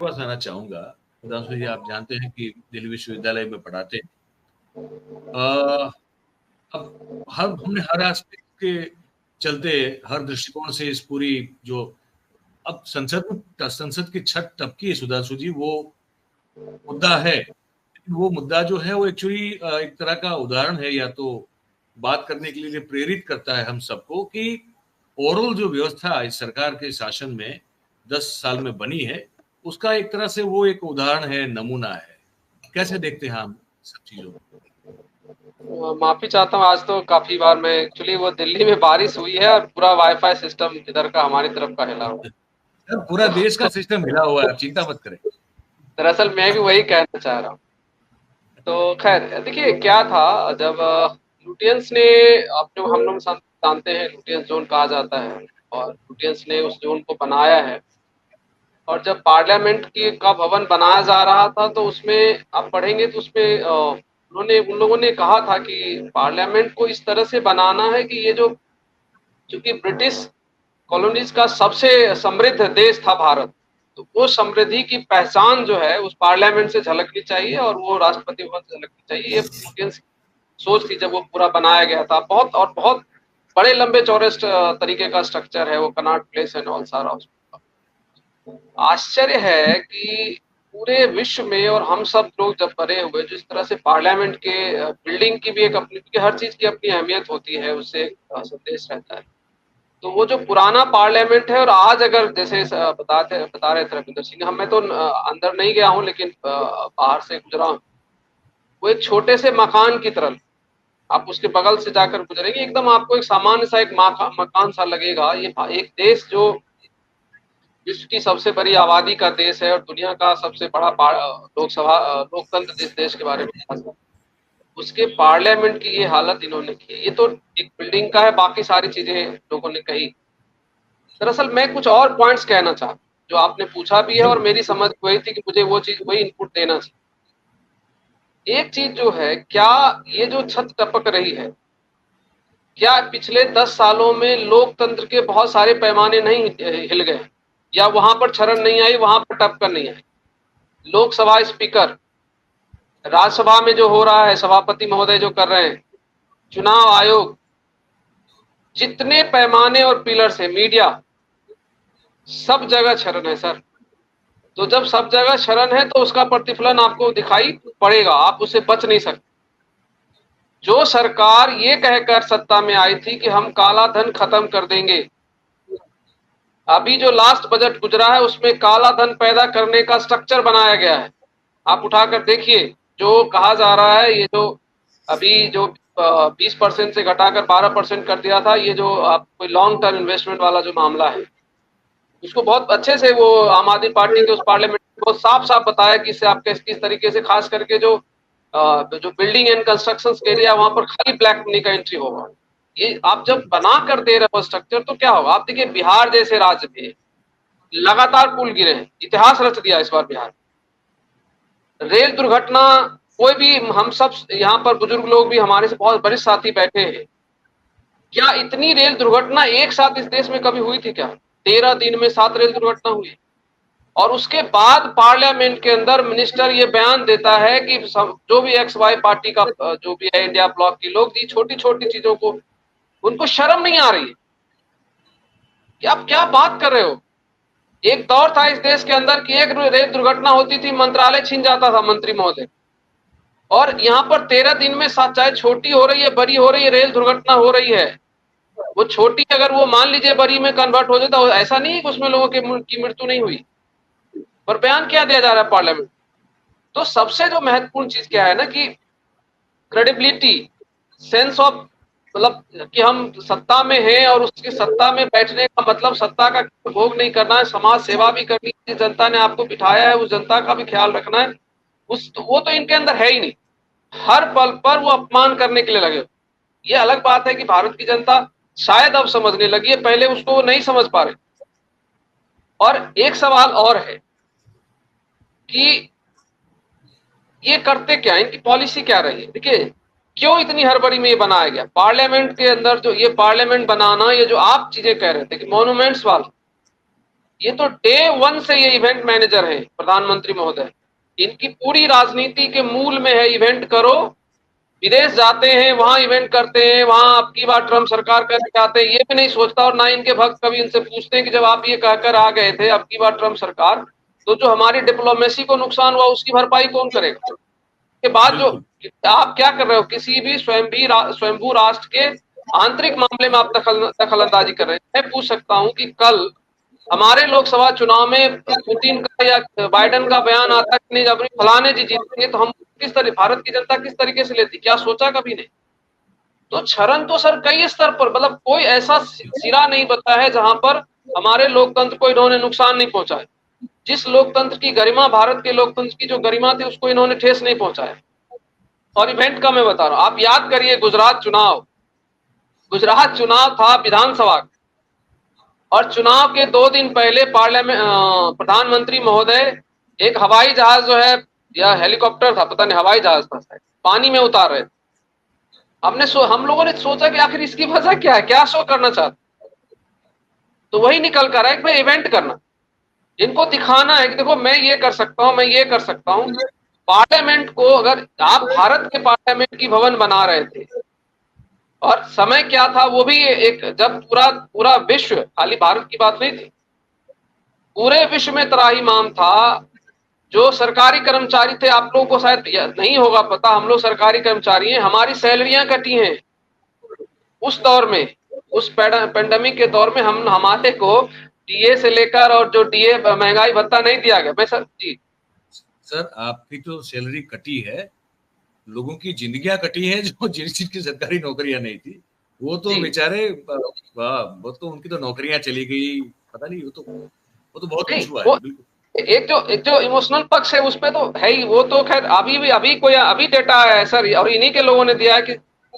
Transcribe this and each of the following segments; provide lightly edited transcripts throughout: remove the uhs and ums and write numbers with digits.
पास आना चाहूंगा। सुधांशु जी, आप जानते हैं कि दिल्ली विश्वविद्यालय में पढ़ाते हैं। अब हमने हर एस्पेक्ट के चलते, हर दृष्टिकोण से इस पूरी जो अब संसद की छत टपकी है सुधांशु जी, वो मुद्दा है। वो मुद्दा जो है वो एक्चुअली एक तरह का उदाहरण है, या तो बात करने के लिए प्रेरित करता है हम सबको कि ओवरऑल जो व्यवस्था इस सरकार के शासन में 10 साल में बनी है, उसका एक तरह से वो एक उदाहरण है, नमूना है। कैसे देखते हैं हम सब चीजों को? माफी चाहता हूँ, आज तो काफी बार मैं एक्चुअली वो दिल्ली में बारिश हुई है और पूरा वाईफाई सिस्टम इधर का हमारी तरफ का हिला हुआ। पूरा देश का सिस्टम हिला हुआ है, आप चिंता मत करें। दरअसल मैं भी वही कहना चाह रहा हूँ। तो खैर देखिए क्या था, जब लुटियंस ने, आप जो हम लोग जानते हैं लुटियंस जोन कहा जाता है, और लुटियंस ने उस जोन को बनाया है। और जब पार्लियामेंट की का भवन बनाया जा रहा था तो उसमें आप पढ़ेंगे तो उसमें उन लोगों ने कहा था कि पार्लियामेंट को इस तरह से बनाना है कि ये जो, चूंकि ब्रिटिश कॉलोनीज का सबसे समृद्ध देश था भारत, तो वो समृद्धि की पहचान जो है उस पार्लियामेंट से झलकनी चाहिए और वो राष्ट्रपति भवन से झलकनी चाहिए। ये पुतिन की सोच थी जब वो पूरा बनाया गया था। बहुत बड़े लंबे चौड़े तरीके का स्ट्रक्चर है वो, कनॉट प्लेस एंड ऑल सारा। आश्चर्य है कि पूरे विश्व में और हम सब लोग जब बड़े हुए, जिस तरह से पार्लियामेंट के बिल्डिंग की भी एक अपनी, क्योंकि हर चीज की अपनी अहमियत होती है, उससे संदेश रहता है। तो वो जो पुराना पार्लियामेंट है और आज अगर जैसे बता रहे थे रविंदर सिंह, मैं तो अंदर नहीं गया हूँ लेकिन बाहर से गुजरा हूँ, वो एक छोटे से मकान की तरह, आप उसके बगल से जाकर गुजरेंगे एकदम आपको एक सामान्य सा एक मकान सा लगेगा। ये एक देश जो विश्व की सबसे बड़ी आबादी का देश है और दुनिया का सबसे बड़ा लोकतंत्र जिस देश के बारे में, उसके पार्लियामेंट की ये हालत इन्होंने की। ये तो एक बिल्डिंग का है, बाकी सारी चीजें लोगों ने कही। दरअसल मैं कुछ और पॉइंट्स कहना चाहता, जो आपने पूछा भी है और मेरी समझ वही थी कि मुझे वो चीज, वही इनपुट देना चाहिए। एक चीज जो है, क्या ये जो छत टपक रही है, क्या पिछले 10 सालों में लोकतंत्र के बहुत सारे पैमाने नहीं हिल गए, या वहां पर क्षरण नहीं आई, वहां पर टपकन नहीं आई? लोकसभा स्पीकर, राज्यसभा में जो हो रहा है, सभापति महोदय जो कर रहे हैं, चुनाव आयोग, जितने पैमाने और पिलर्स है, मीडिया, सब जगह क्षरण है सर। तो जब सब जगह क्षरण है तो उसका प्रतिफलन आपको दिखाई पड़ेगा, आप उससे बच नहीं सकते। जो सरकार ये कहकर सत्ता में आई थी कि हम काला धन खत्म कर देंगे, अभी जो लास्ट बजट गुजरा है उसमें काला धन पैदा करने का स्ट्रक्चर बनाया गया है। आप उठाकर देखिए, जो कहा जा रहा है, ये जो अभी जो 20% से घटाकर 12% कर दिया था, ये जो कोई लॉन्ग टर्म इन्वेस्टमेंट वाला जो मामला है, उसको बहुत अच्छे से वो आम आदमी पार्टी के उस पार्लियामेंट में बहुत साफ साफ बताया कि इससे आप किस तरीके से, खास करके जो बिल्डिंग एंड कंस्ट्रक्शन एरिया, वहां पर खाली ब्लैक मनी का एंट्री होगा। ये आप जब बना कर दे रहे हो स्ट्रक्चर, तो क्या होगा? आप देखिए बिहार जैसे राज्य में लगातार पुल गिरे हैं, इतिहास रच दिया इस बार बिहार। रेल दुर्घटना, कोई भी, हम सब यहाँ पर बुजुर्ग लोग भी, हमारे से बहुत बड़े साथी बैठे हैं, क्या इतनी रेल दुर्घटना एक साथ इस देश में कभी हुई थी क्या? 13 दिन में 7 रेल दुर्घटना हुई। और उसके बाद पार्लियामेंट के अंदर मिनिस्टर ये बयान देता है कि जो भी एक्स वाई पार्टी का जो भी है, इंडिया ब्लॉक के लोग, ये छोटी छोटी चीजों को, उनको शर्म नहीं आ रही है कि आप क्या बात कर रहे हो। एक दौर था इस देश के अंदर कि एक रेल दुर्घटना होती थी, मंत्रालय छीन जाता था मंत्री महोदय। और यहाँ पर 13 दिन में, चाहे छोटी हो रही है, बड़ी हो रही है, रेल दुर्घटना हो रही है, वो छोटी अगर वो मान लीजिए बड़ी में कन्वर्ट हो जाता, ऐसा नहीं है कि उसमें लोगों की मृत्यु नहीं हुई, पर बयान क्या दिया जा रहा है पार्लियामेंट। तो सबसे जो महत्वपूर्ण चीज क्या है ना, कि क्रेडिबिलिटी, सेंस ऑफ, मतलब कि हम सत्ता में हैं और उसकी सत्ता में बैठने का मतलब सत्ता का भोग नहीं करना है, समाज सेवा भी करनी है, जनता ने आपको बिठाया है उस जनता का भी ख्याल रखना है, वो तो इनके अंदर है ही नहीं। हर पल पर वो अपमान करने के लिए लगे। ये अलग बात है कि भारत की जनता शायद अब समझने लगी है, पहले उसको वो नहीं समझ पा रहे। और एक सवाल और है कि ये करते क्या, इनकी पॉलिसी क्या रही है? देखिए, क्यों इतनी हड़बड़ी में ये बनाया गया पार्लियामेंट के अंदर, जो ये पार्लियामेंट बनाना, ये जो आप चीजें कह रहे थे कि मॉन्यूमेंट्स वाला, ये तो डे वन से ये इवेंट मैनेजर है प्रधानमंत्री महोदय। इनकी पूरी राजनीति के मूल में है इवेंट करो, विदेश जाते हैं वहां इवेंट करते हैं, वहां अब की बार ट्रम्प सरकार करके जाते हैं, ये भी नहीं सोचता। और ना इनके भक्त कभी इनसे पूछते हैं कि जब आप ये कहकर आ गए थे अब की बार ट्रम्प सरकार, तो जो हमारी डिप्लोमेसी को नुकसान हुआ उसकी भरपाई कौन करेगा? के बाद जो आप क्या कर रहे हो, किसी भी स्वयंभू राष्ट्र के आंतरिक मामले में आप दखल अंदाजी कर रहे हैं। मैं पूछ सकता हूं कि कल हमारे लोकसभा चुनाव में पुतिन का या बाइडेन का बयान आता कि नहीं जब फलाने जी जीतेंगे तो हम किस तरह, भारत की जनता किस तरीके से लेती, क्या सोचा कभी ने? तो क्षरण तो सर कई स्तर पर, मतलब कोई ऐसा सिरा नहीं बता है जहां पर हमारे लोकतंत्र को इन्होंने नुकसान नहीं पहुंचाया। जिस लोकतंत्र की गरिमा, भारत के लोकतंत्र की जो गरिमा थी, उसको इन्होंने ठेस नहीं पहुंचाया। और इवेंट का मैं बता रहा हूं, आप याद करिए गुजरात चुनाव था विधानसभा, और चुनाव के 2 दिन पहले पार्लियामेंट प्रधानमंत्री महोदय एक हवाई जहाज जो है या हेलीकॉप्टर था, पता नहीं, हवाई जहाज था शायद, पानी में उतार रहे थे। हम लोगों ने सोचा कि आखिर इसकी वजह क्या है, क्या शो करना चाहते? तो वही निकल कर है कि भाई इवेंट करना, इनको दिखाना है कि देखो मैं ये कर सकता हूं, मैं ये कर सकता हूं। पार्लियामेंट को, अगर आप भारत के पार्लियामेंट की भवन बना रहे थे, और समय क्या था वो भी एक, जब पूरा विश्व, खाली भारत की बात नहीं थी, पूरे विश्व में त्राहिमाम था। जो सरकारी कर्मचारी थे, आप लोगों को शायद नहीं होगा पता, हम लोग सरकारी कर्मचारी हैं, हमारी सैलरियां कटी हैं उस दौर में, उस पेंडेमिक के दौर में। हमारे को डीए से लेकर और जो डीए महंगाई भत्ता नहीं दिया गया। मैं सर जी, सर आपकी तो सैलरी कटी है, लोगों की जिंदगियां कटी है जो जिनकी सरकारी नौकरियां नहीं थी, वो तो बेचारे, वो तो उनकी तो नौकरियां चली गई, पता नहीं, वो तो बहुत कुछ हुआ है। बिल्कुल, एक जो इमोशनल पक्ष है उस पे तो है ही, वो तो खैर अभी डेटा है सर, और इन्हीं के लोगों ने दिया है कि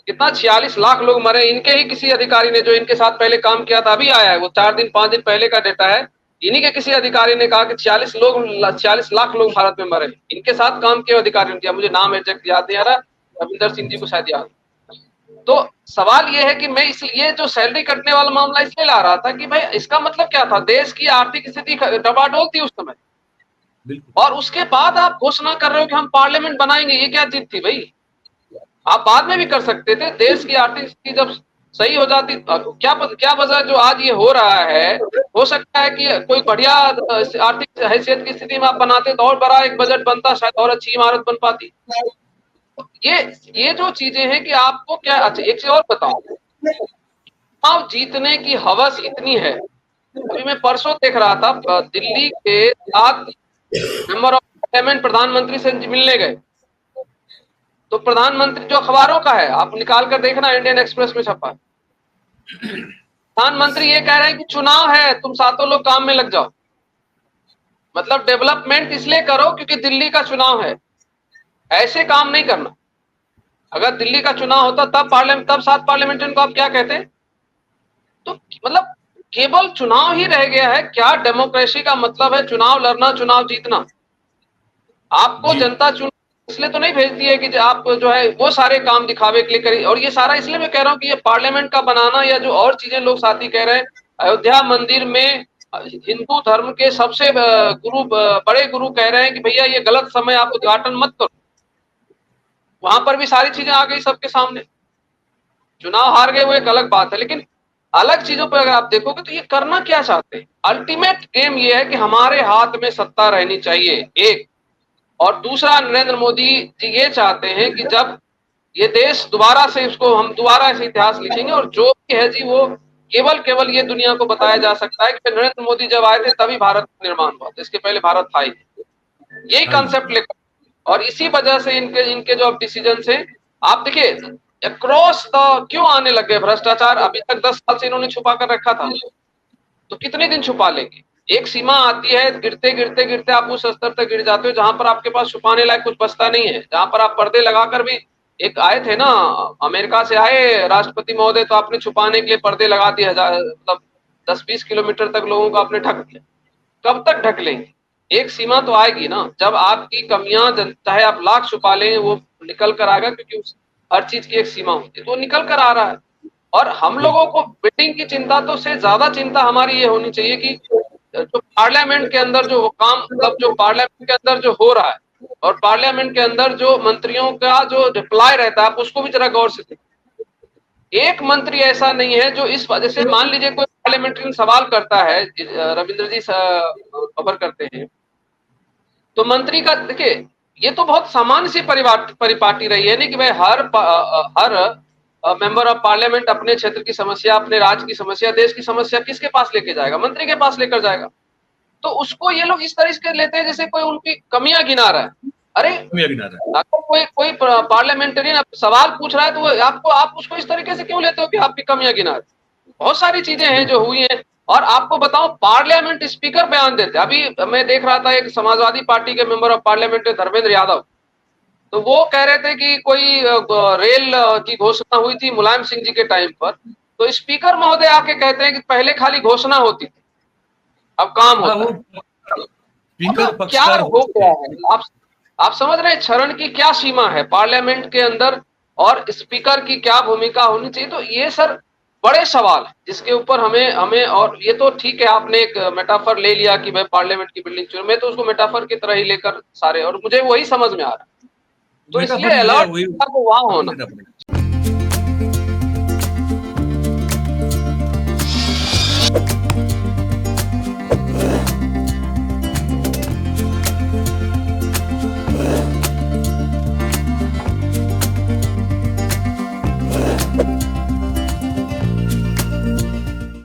कितना 46 लाख लोग मरे, इनके ही किसी अधिकारी ने जो इनके साथ पहले काम किया था, अभी आया है वो 4 दिन 5 दिन पहले का डेटा है। इन्हीं के किसी अधिकारी ने कहा कि 46 लाख लोग भारत में मरे, इनके साथ काम किए अधिकारी ने दिया, मुझे नाम एग्जैक्ट याद नहीं आ रहा, रविंदर सिंह जी को शायद याद। तो सवाल ये है कि मैं ये जो सैलरी कटने वाला मामला इसलिए ला रहा था कि भाई इसका मतलब क्या था, देश की आर्थिक स्थिति डबाडोल थी उस समय, और उसके बाद आप घोषणा कर रहे हो कि हम पार्लियामेंट बनाएंगे, ये क्या चीज थी भाई? आप बाद में भी कर सकते थे, देश की आर्थिक स्थिति जब सही हो जाती, क्या वजह जो आज ये हो रहा है, हो सकता है कि कोई बढ़िया आर्थिक हैसियत की स्थिति में आप बनाते तो और बड़ा एक बजट बनता, शायद और अच्छी इमारत बन पाती। ये जो चीजें हैं कि आपको क्या, अच्छा एक चीज और बताऊं, चुनाव जीतने की हवस इतनी है। अभी मैं परसों देख रहा था, दिल्ली के 7 मेंबर ऑफ पार्लियामेंट प्रधानमंत्री से मिलने गए, तो प्रधानमंत्री, जो अखबारों का है आप निकाल कर देखना, इंडियन एक्सप्रेस में छपा, प्रधानमंत्री ये कह रहे हैं कि चुनाव है, तुम सातों लोग काम में लग जाओ। मतलब डेवलपमेंट इसलिए करो क्योंकि दिल्ली का चुनाव है, ऐसे काम नहीं करना। अगर दिल्ली का चुनाव होता तब 7 पार्लियामेंट्रियन को आप क्या कहते? तो मतलब केवल चुनाव ही रह गया है क्या? डेमोक्रेसी का मतलब है चुनाव लड़ना, चुनाव जीतना। आपको जनता चुन इसलिए तो नहीं भेजती है कि आप जो है वो सारे काम दिखावे के लिए करिए। और ये सारा इसलिए मैं कह रहा हूँ कि ये पार्लियामेंट का बनाना या जो और चीजें लोग साथी कह रहे हैं, अयोध्या मंदिर में हिंदू धर्म के सबसे बड़े गुरु कह रहे हैं कि भैया ये गलत समय, आप उद्घाटन मत करो। वहां पर भी सारी चीजें आ गई सबके सामने, चुनाव हार गए वो एक अलग बात है, लेकिन अलग चीजों पर अगर आप देखोगे तो ये करना क्या चाहते हैं? अल्टीमेट गेम ये है कि हमारे हाथ में सत्ता रहनी चाहिए, एक। और दूसरा, नरेंद्र मोदी जी ये चाहते हैं कि जब ये देश दोबारा से, इसको हम दोबारा से इतिहास लिखेंगे, और जो भी है जी वो केवल ये दुनिया को बताया जा सकता है कि नरेंद्र मोदी जब आए थे तभी भारत का निर्माण हुआ था, इसके पहले भारत था ही। यही कंसेप्ट लेकर, और इसी वजह से इनके जो अब डिसीजन है, आप देखिए अक्रॉस द क्यों आने लगे भ्रष्टाचार। अभी तक 10 साल से इन्होंने छुपा कर रखा था, तो कितने दिन छुपा लेंगे? एक सीमा आती है, गिरते गिरते गिरते आप उस स्तर तक गिर जाते हो जहां पर आपके पास छुपाने लायक कुछ बचता नहीं है, जहां पर आप पर्दे लगाकर भी, एक आए थे ना अमेरिका से आए राष्ट्रपति महोदय, तो आपने छुपाने के लिए पर्दे लगा दिए, मतलब 10-20 किलोमीटर तक लोगों को आपने ढक दिया। कब तक ढक लेंगे? एक सीमा तो आएगी ना, जब आपकी कमियां चाहे आप लाख छुपा लें वो निकल कर आएगा, क्योंकि हर चीज की एक सीमा होती है, तो निकल कर आ रहा है। और हम लोगों को बिल्डिंग की चिंता तो से ज्यादा चिंता हमारी ये होनी चाहिए कि जो पार्लियामेंट के अंदर जो काम, मतलब जो पार्लियामेंट के अंदर जो हो रहा है और पार्लियामेंट के अंदर जो मंत्रियों का जो रिप्लाई रहता है, आप उसको भी जरा गौर से देखिए। एक मंत्री ऐसा नहीं है जो इस वजह से, मान लीजिए कोई पार्लियामेंट्रियन सवाल करता है, रविंद्र जी खबर करते हैं, तो मंत्री का देखिए, ये तो बहुत सामान्य सी परिपाटी रही है नहीं कि भाई हर मेंबर ऑफ पार्लियामेंट अपने क्षेत्र की समस्या, अपने राज्य की समस्या, देश की समस्या किसके पास लेके जाएगा? मंत्री के पास लेकर जाएगा। तो उसको ये लोग इस तरह से लेते हैं जैसे कोई उनकी कमियां गिना रहा है। अरे अगर कोई कोई पार्लियामेंटेरियन सवाल पूछ रहा है तो आपको, आप उसको इस तरीके से क्यों लेते हो कि आपकी कमियां गिना रहे? बहुत सारी चीजें हैं जो हुई हैं। और आपको बताओ, पार्लियामेंट स्पीकर बयान देते, अभी मैं देख रहा था एक समाजवादी पार्टी के member of parliament Dharmendra Yadav, तो वो कह रहे थे कि कोई रेल की घोषणा हुई थी मुलायम सिंह जी के टाइम पर, तो स्पीकर महोदय आके कहते हैं कि पहले खाली घोषणा होती थी, अब काम होता है। तो क्या हो गया है? आप समझ रहे हैं क्षरण की क्या सीमा है पार्लियामेंट के अंदर, और स्पीकर की क्या भूमिका होनी चाहिए? तो ये सर बड़े सवाल है जिसके ऊपर हमें हमें और ये तो ठीक है, आपने एक मेटाफर ले लिया कि भाई पार्लियामेंट की बिल्डिंग चुन, मैं तो उसको मेटाफर की तरह ही लेकर सारे, और मुझे वही समझ में आ रहा है। तो इसलिए अलर्ट को वहां होना,